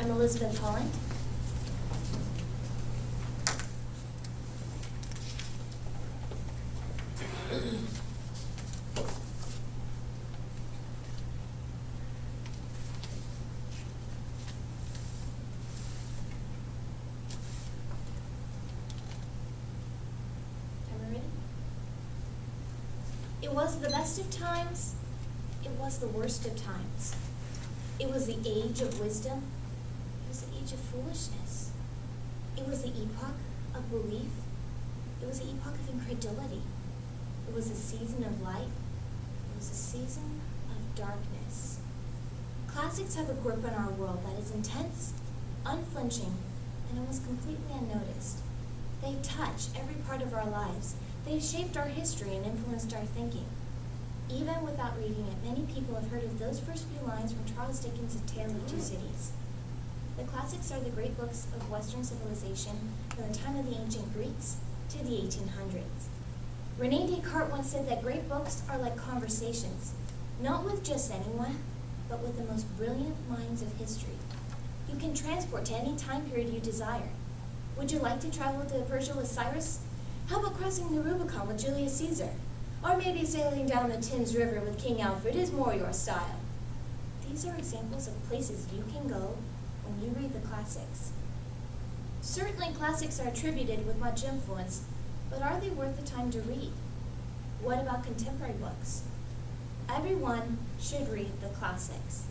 I'm Elizabeth Holland. It was the best of times, it was the worst of times. It was the age of wisdom, it was the age of foolishness. It was the epoch of belief, it was the epoch of incredulity. It was a season of light, it was a season of darkness. Classics have a grip on our world that is intense, unflinching, and almost completely unnoticed. They touch every part of our lives. They've shaped our history and influenced our thinking. Even without reading it, many people have heard of those first few lines from Charles Dickens' A Tale of Two Cities. The classics are the great books of Western civilization from the time of the ancient Greeks to the 1800s. René Descartes once said that great books are like conversations, not with just anyone, but with the most brilliant minds of history. You can transport to any time period you desire. Would you like to travel to Persia with Cyrus? How about crossing the Rubicon with Julius Caesar? Or maybe sailing down the Thames River with King Alfred is more your style. These are examples of places you can go when you read the classics. Certainly classics are attributed with much influence, but are they worth the time to read? What about contemporary books? Everyone should read the classics.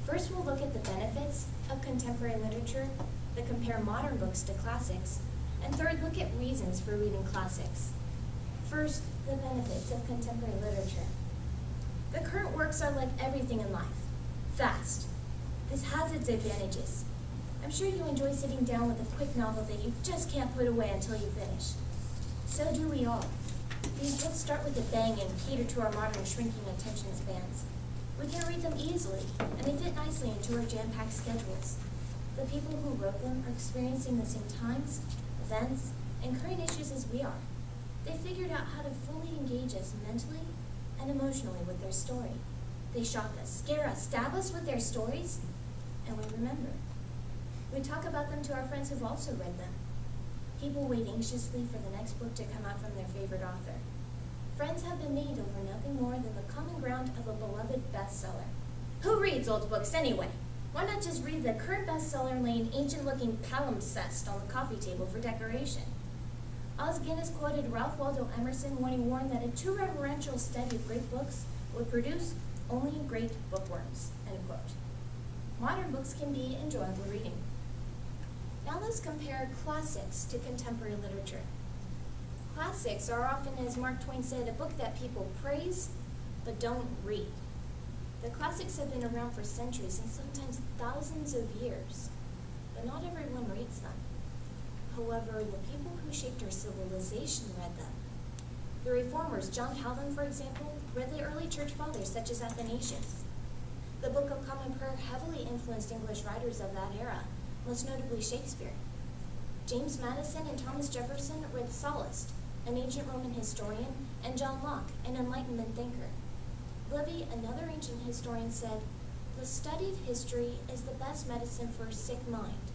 First, we'll look at the benefits of contemporary literature that compare modern books to classics. And third, look at reasons for reading classics. First, the benefits of contemporary literature. The current works are like everything in life, fast. This has its advantages. I'm sure you enjoy sitting down with a quick novel that you just can't put away until you finish. So do we all. These books start with a bang and cater to our modern shrinking attention spans. We can read them easily, and they fit nicely into our jam-packed schedules. The people who wrote them are experiencing the same times, events, and current issues as we are. They figured out how to fully engage us mentally and emotionally with their story. They shock us, scare us, stab us with their stories, and we remember. We talk about them to our friends who've also read them. People wait anxiously for the next book to come out from their favorite author. Friends have been made over nothing more than the common ground of a beloved bestseller. Who reads old books anyway? Why not just read the current bestseller and lay an ancient-looking palimpsest on the coffee table for decoration? Os Guinness quoted Ralph Waldo Emerson when he warned that a too reverential study of great books would produce only great bookworms, end quote. Modern books can be enjoyable reading. Now let's compare classics to contemporary literature. Classics are often, as Mark Twain said, a book that people praise but don't read. The classics have been around for centuries and sometimes thousands of years, but not everyone reads them. However, the people who shaped our civilization read them. The reformers, John Calvin, for example, read the early church fathers such as Athanasius. The Book of Common Prayer heavily influenced English writers of that era, most notably Shakespeare. James Madison and Thomas Jefferson read Sallust, an ancient Roman historian, and John Locke, an Enlightenment thinker. Livy, another ancient historian, said, "The study of history is the best medicine for a sick mind.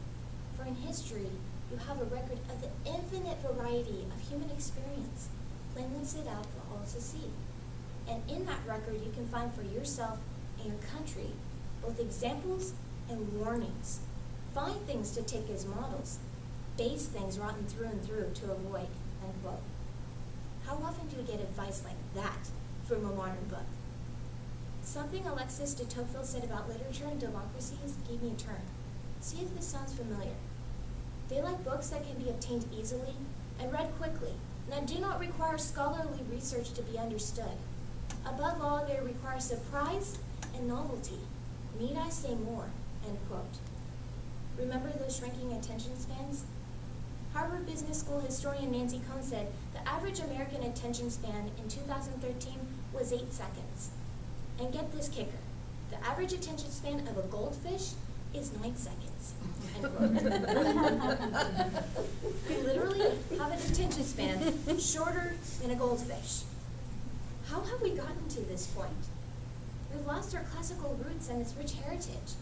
For in history, you have a record of the infinite variety of human experience, plainly set out for all to see. And in that record, you can find for yourself and your country both examples and warnings. Fine things to take as models, base things rotten through and through to avoid," end quote. How often do we get advice like that from a modern book? Something Alexis de Tocqueville said about literature and democracies gave me a turn. See if this sounds familiar. They like books that can be obtained easily and read quickly, and that do not require scholarly research to be understood. Above all, they require surprise and novelty. Need I say more? End quote. Remember those shrinking attention spans? Harvard Business School historian Nancy Cohn said the average American attention span in 2013 was 8 seconds. And get this kicker, the average attention span of a goldfish is 9 seconds. End quote. We literally have an attention span shorter than a goldfish. How have we gotten to this point? We've lost our classical roots and its rich heritage.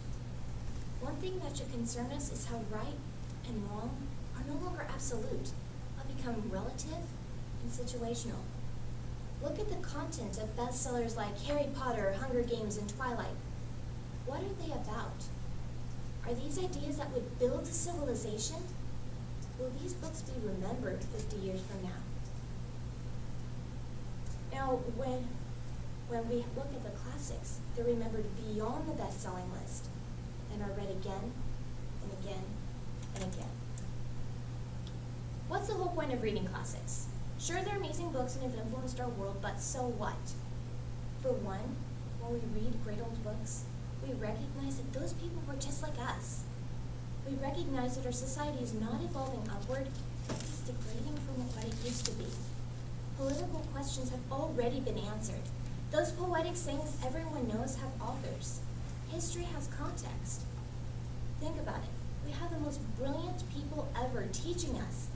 One thing that should concern us is how right and wrong are no longer absolute, but become relative and situational. Look at the content of bestsellers like Harry Potter, Hunger Games, and Twilight. What are they about? Are these ideas that would build a civilization? Will these books be remembered 50 years from now? Now, when we look at the classics, they're remembered beyond the best-selling list and are read again and again and again. What's the whole point of reading classics? Sure, they're amazing books and have influenced our world, but so what? For one, when we read great old books, we recognize that those people were just like us. We recognize that our society is not evolving upward, it's degrading from what it used to be. Political questions have already been answered. Those poetic sayings everyone knows have authors. History has context. Think about it. We have the most brilliant people ever teaching us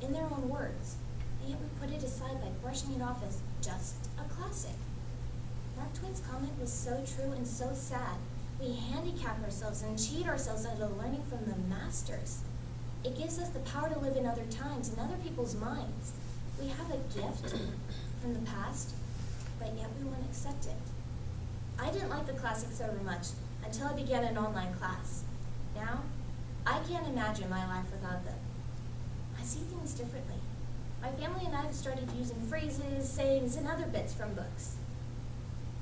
in their own words, and yet we put it aside by brushing it off as just a classic. Mark Twain's comment was so true and so sad. We handicap ourselves and cheat ourselves out of learning from the masters. It gives us the power to live in other times, in other people's minds. We have a gift from the past, but yet we won't accept it. I didn't like the classics very much until I began an online class. Now, I can't imagine my life without them. I see things differently. My family and I have started using phrases, sayings, and other bits from books.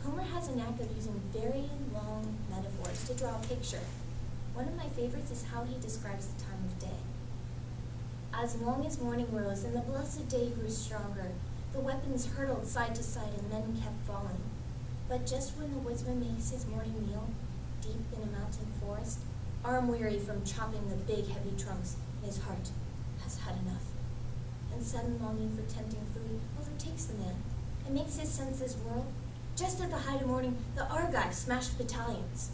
Homer has a knack of using very long metaphors to draw a picture. One of my favorites is how he describes the time of day. As long as morning rose and the blessed day grew stronger, the weapons hurtled side to side and men kept falling. But just when the woodsman makes his morning meal, deep in a mountain forest, arm-weary from chopping the big heavy trunks, his heart has had enough. And sudden longing for tempting food overtakes the man and makes his senses whirl. Just at the height of morning, the Argives smashed battalions.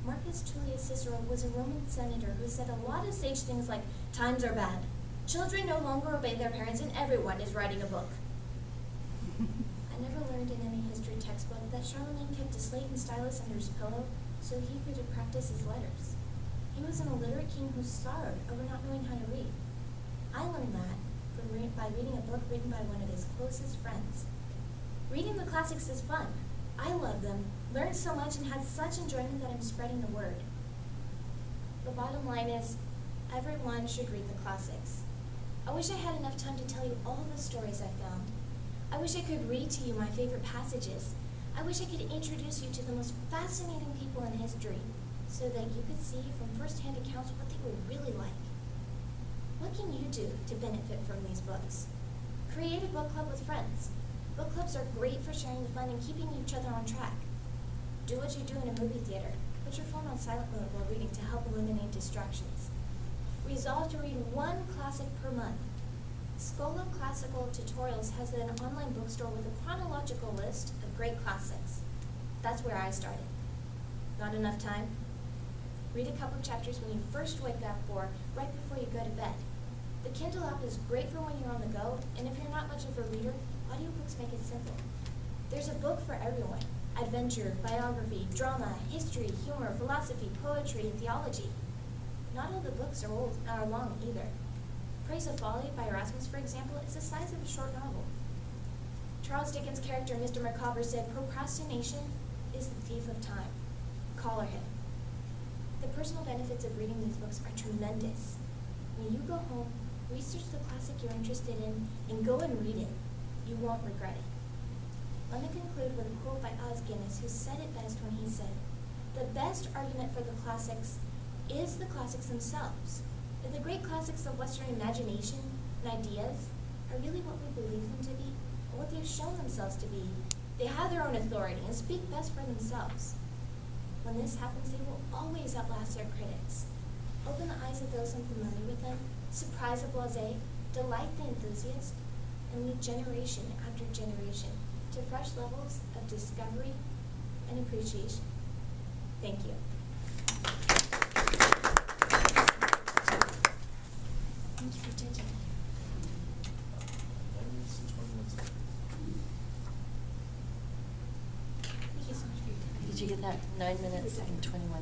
Marcus Tullius Cicero was a Roman senator who said a lot of sage things like, times are bad, children no longer obey their parents, and everyone is writing a book. I never learned in any history textbook that Charlemagne kept a slate and stylus under his pillow so he could practice his letters. He was an illiterate king who sorrowed over not knowing how to read. I learned that by reading a book written by one of his closest friends. Reading the classics is fun. I love them, learned so much, and had such enjoyment that I'm spreading the word. The bottom line is, everyone should read the classics. I wish I had enough time to tell you all the stories I found. I wish I could read to you my favorite passages. I wish I could introduce you to the most fascinating people in history, so that you could see from first-hand accounts what they were really like. What can you do to benefit from these books? Create a book club with friends. Book clubs are great for sharing the fun and keeping each other on track. Do what you do in a movie theater. Put your phone on silent mode while reading to help eliminate distractions. Resolve to read one classic per month. Stoa Classical Tutorials has an online bookstore with a chronological list of great classics. That's where I started. Not enough time? Read a couple chapters when you first wake up or right before you go to bed. The Kindle app is great for when you're on the go, and if you're not much of a reader, audiobooks make it simple. There's a book for everyone: adventure, biography, drama, history, humor, philosophy, poetry, and theology. Not all the books are long either. Praise of Folly by Erasmus, for example, is the size of a short novel. Charles Dickens' character, Mr. Micawber, said, "Procrastination is the thief of time. Collar him." The personal benefits of reading these books are tremendous. When you go home, research the classic you're interested in and go and read it. You won't regret it. Let me conclude with a quote by Os Guinness, who said it best when he said, "The best argument for the classics is the classics themselves. If the great classics of Western imagination and ideas are really what we believe them to be, or what they've shown themselves to be, they have their own authority and speak best for themselves. When this happens, they will always outlast their critics. Open the eyes of those unfamiliar with them, surprise the blasé, delight the enthusiast, and lead generation after generation to fresh levels of discovery and appreciation." Thank you. Thank you for attention. Thank you so much for your time. Did you get that? 9 minutes and 21